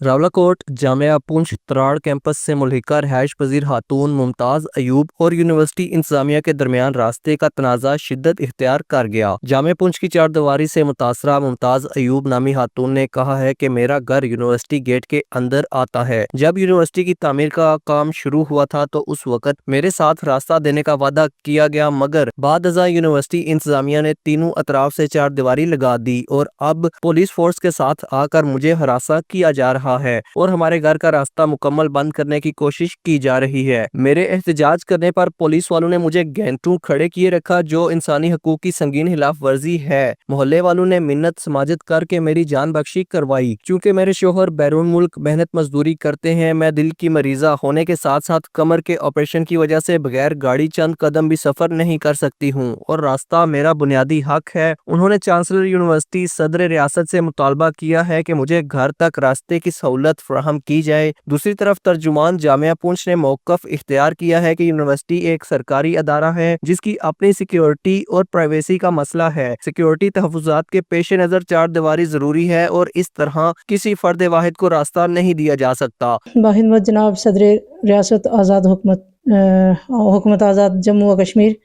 Rawalakot Jamia Poonch Tarar campus से मुल्हिका रहायश पजीर खातून मुमताज़ अयूब और university इंतजामिया के दरमियान रास्ते का तनाज़ा शिद्दत इख्तियार कर गया। जामिया पुंछ की चारदीवारी से मुतासरा मुमताज़ अयूब नामी खातून ने कहा है कि मेरा घर यूनिवर्सिटी गेट के अंदर आता है। जब यूनिवर्सिटी की तामीर का काम शुरू हुआ था तो उस वक्त मेरे साथ रास्ता देने का वादा किया गया, मगर बाद अज़ा यूनिवर्सिटी इंतजामिया ने तीनों अतराफ से चारदीवारी लगा दी और अब पुलिस फोर्स के साथ आकर मुझे हरासा किया जा रहा है और हमारे घर का रास्ता मुकम्मल बंद करने की कोशिश की जा रही है। मेरे एहतजाज करने पर पुलिस वालों ने मुझे घंटों खड़े किए रखा, जो इंसानी हकूक की संगीन खिलाफ वर्जी है। मोहल्ले वालों ने मिन्नत समाजत करके मेरी जान बख्शी करवाई। चूँकि मेरे शोहर बैरून मुल्क मेहनत मजदूरी करते हैं, मैं दिल की मरीजा होने के साथ साथ कमर के ऑपरेशन की वजह से बगैर गाड़ी चंद कदम भी सफर नहीं कर सकती हूँ और रास्ता मेरा बुनियादी हक है। उन्होंने चांसलर यूनिवर्सिटी सदर रियासत से मुतालबा किया है कि मुझे घर तक रास्ते की सहूलत फराहम की जाए। दूसरी तरफ तर्जुमान जामिया पुंछ ने मौक़िफ़ इख्तियार किया है कि यूनिवर्सिटी एक सरकारी अदारा है जिसकी अपनी सिक्योरिटी और प्राइवेसी का मसला है। सिक्योरिटी तहफ़्फ़ुज़ात के पेश नज़र चारदीवारी ज़रूरी है और इस तरह किसी फ़र्द वाहिद को रास्ता नहीं दिया जा सकता। बाहिद जनाब सदर रियासत आज़ाद हुकूमत आज़ाद जम्मू व कश्मीर,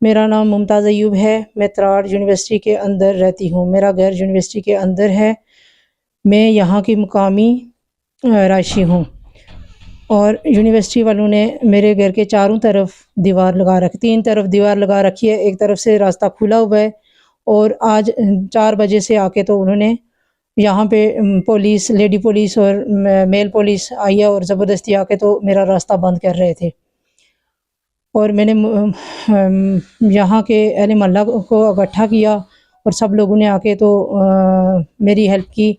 मेरा नाम मुमताज़ अयूब है। मैं तराड़ यूनिवर्सिटी के अंदर रहती हूँ। मेरा घर यूनिवर्सिटी के अंदर है। मैं यहाँ की मुकामी रायशी हूँ और यूनिवर्सिटी वालों ने मेरे घर के चारों तरफ दीवार लगा रखी, तीन तरफ दीवार लगा रखी है। एक तरफ से रास्ता खुला हुआ है और आज 4 बजे से आके तो उन्होंने यहाँ पे पुलिस, लेडी पुलिस और मेल पुलिस आई है और ज़बरदस्ती आके तो मेरा रास्ता बंद कर रहे थे। और मैंने यहाँ के अहले मोहल्ला को इकट्ठा किया और सब लोगों ने आके तो मेरी हेल्प की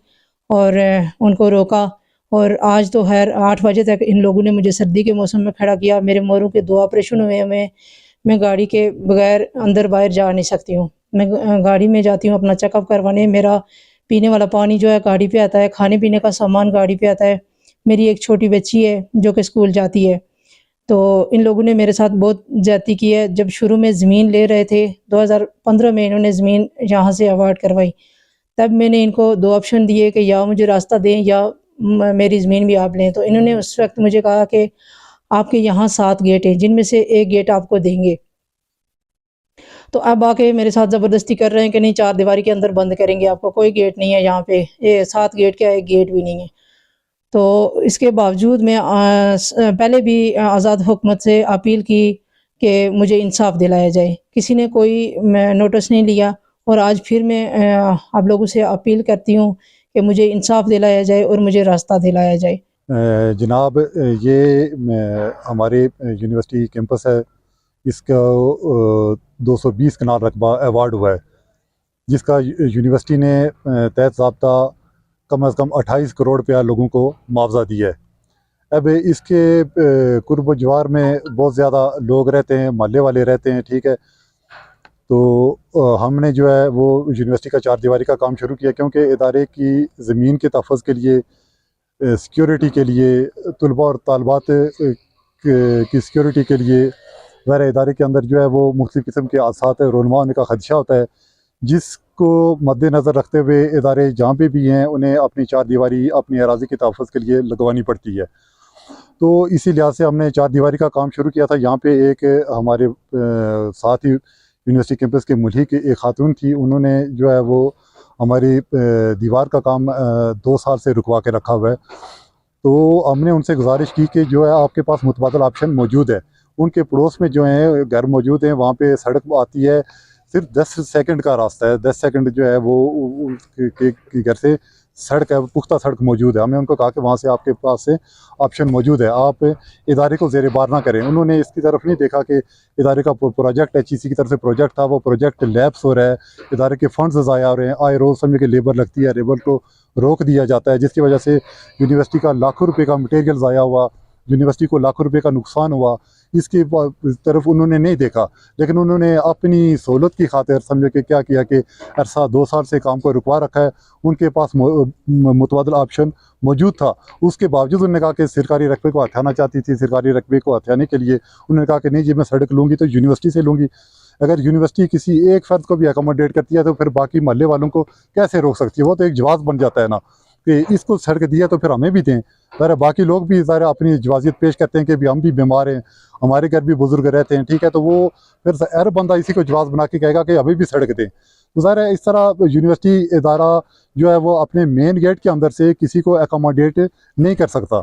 और उनको रोका। और आज तो खैर 8 बजे तक इन लोगों ने मुझे सर्दी के मौसम में खड़ा किया। मेरे मोरों के 2 ऑपरेशन हुए हैं। मैं गाड़ी के बगैर अंदर बाहर जा नहीं सकती हूँ। मैं गाड़ी में जाती हूँ अपना चेकअप करवाने। मेरा पीने वाला पानी जो है गाड़ी पे आता है, खाने पीने का सामान गाड़ी पे आता है। मेरी एक छोटी बच्ची है जो कि स्कूल जाती है। तो इन लोगों ने मेरे साथ बहुत ज़्यादती की है। जब शुरू में ज़मीन ले रहे थे 2015 में इन्होंने ज़मीन यहाँ से अवार्ड करवाई, तब मैंने इनको 2 ऑप्शन दिए कि या मुझे रास्ता दें या मेरी ज़मीन भी आप लें। तो इन्होंने उस वक्त मुझे कहा कि आपके यहाँ 7 गेट हैं, जिनमें से एक गेट आपको देंगे। तो अब आके मेरे साथ ज़बरदस्ती कर रहे हैं कि नहीं, चारदीवारी के अंदर बंद करेंगे आपको, कोई गेट नहीं है यहाँ पे, ये 7 गेट क्या है, एक गेट भी नहीं है। तो इसके बावजूद मैं पहले भी आज़ाद हुकूमत से अपील की कि मुझे इंसाफ दिलाया जाए, किसी ने कोई नोटिस नहीं लिया। और आज फिर मैं आप लोगों से अपील करती हूँ कि मुझे इंसाफ दिलाया जाए और मुझे रास्ता दिलाया जाए। जनाब, ये हमारे यूनिवर्सिटी कैंपस है, इसका 220 कनाल रकबा अवार्ड हुआ है, जिसका यूनिवर्सिटी ने तहत ज़ाब्ता कम अज़ कम 28 करोड़ रुपया लोगों को मुआवजा दिया है। अब इसके कुर्ब जवार में बहुत ज़्यादा लोग रहते हैं, मोहल्ले वाले रहते हैं, ठीक है। तो हमने जो है वो यूनिवर्सिटी का चारदीवारी का काम शुरू किया, क्योंकि इदारे की ज़मीन के तहफ़्फ़ुज़ के लिए, सिक्योरिटी के लिए, तलबा और तालबात की सिक्योरिटी के लिए ज़ाहिर इदारे के अंदर जो है वो मुख्तलिफ़ किस्म के हादसात रोनमा होने का खदशा होता है, जिसको मद्देनज़र रखते हुए इदारे जहाँ पे भी हैं उन्हें अपनी चारदीवारी अपनी अराज़ी के तहफ़्फ़ुज़ के लिए लगवानी पड़ती है। तो इसी लिहाज से हमने चारदीवारी का काम शुरू किया था। यहाँ पे एक हमारे साथ ही यूनिवर्सिटी कैंपस के मुल्हिक एक खातून थी, उन्होंने जो है वो हमारी दीवार का काम 2 साल से रुकवा के रखा हुआ है। तो हमने उनसे गुजारिश की कि जो है आपके पास मुतबादल ऑप्शन मौजूद है। उनके पड़ोस में जो है घर मौजूद हैं, वहाँ पे सड़क आती है, सिर्फ 10 सेकंड का रास्ता है। 10 सेकंड जो है वो के घर से सड़क है, पुख्ता सड़क मौजूद है। हमने उनको कहा कि वहाँ से आपके पास से ऑप्शन मौजूद है, आप इदारे को ज़ेर बार ना करें। उन्होंने इसकी तरफ नहीं देखा कि इदारे का प्रोजेक्ट HEC की तरफ से प्रोजेक्ट था, वो प्रोजेक्ट लैप्स हो रहा है, इदारे के फंड्स ज़ाया हो रहे हैं, आए रोज़ समझे कि लेबर लगती है, लेबर को रोक दिया जाता है, जिसकी वजह से यूनिवर्सिटी का लाखों रुपये का मटेरियल ज़ाया हुआ, यूनिवर्सिटी को लाखों रुपये का नुकसान हुआ। इसकी तरफ उन्होंने नहीं देखा, लेकिन उन्होंने अपनी सहूलत की खातिर समझे कि क्या किया कि अरसा 2 साल से काम को रुकवा रखा है। उनके पास मुतबादल ऑप्शन मौजूद था, उसके बावजूद उन्होंने कहा कि सरकारी रकबे को हथियाना चाहती थी। सरकारी रकबे को हथियाने के लिए उन्होंने कहा कि नहीं जी, मैं सड़क लूँगी तो यूनिवर्सिटी से लूँगी। अगर यूनिवर्सिटी किसी एक फ़र्द को भी अकोमोडेट करती है तो फिर बाकी मोहल्ले वालों को कैसे रोक सकती है? वो तो एक जवाब बन जाता है ना। کہ اس کو سڑک دیا تو پھر ہمیں بھی دیں. ظاہر باقی لوگ بھی ظاہر اپنی جوازیت پیش کرتے ہیں کہ بھی ہم بھی بیمار ہیں, ہمارے گھر بھی بزرگ رہتے ہیں, ٹھیک ہے, تو وہ پھر ہر بندہ اسی کو جواز بنا کے کہے گا کہ ہمیں بھی سڑک دیں. تو ظاہر ہے اس طرح یونیورسٹی ادارہ جو ہے وہ اپنے مین گیٹ کے اندر سے کسی کو اکوموڈیٹ نہیں کر سکتا.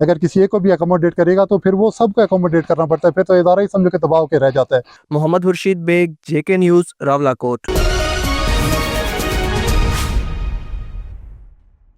اگر کسی ایک کو بھی اکوموڈیٹ کرے گا تو پھر وہ سب کو اکوموڈیٹ کرنا پڑتا ہے, پھر تو ادارہ ہی سمجھو کہ دباؤ کے رہ جاتا ہے. Muhammad Khurshid Baig, JK news, Rawalakot.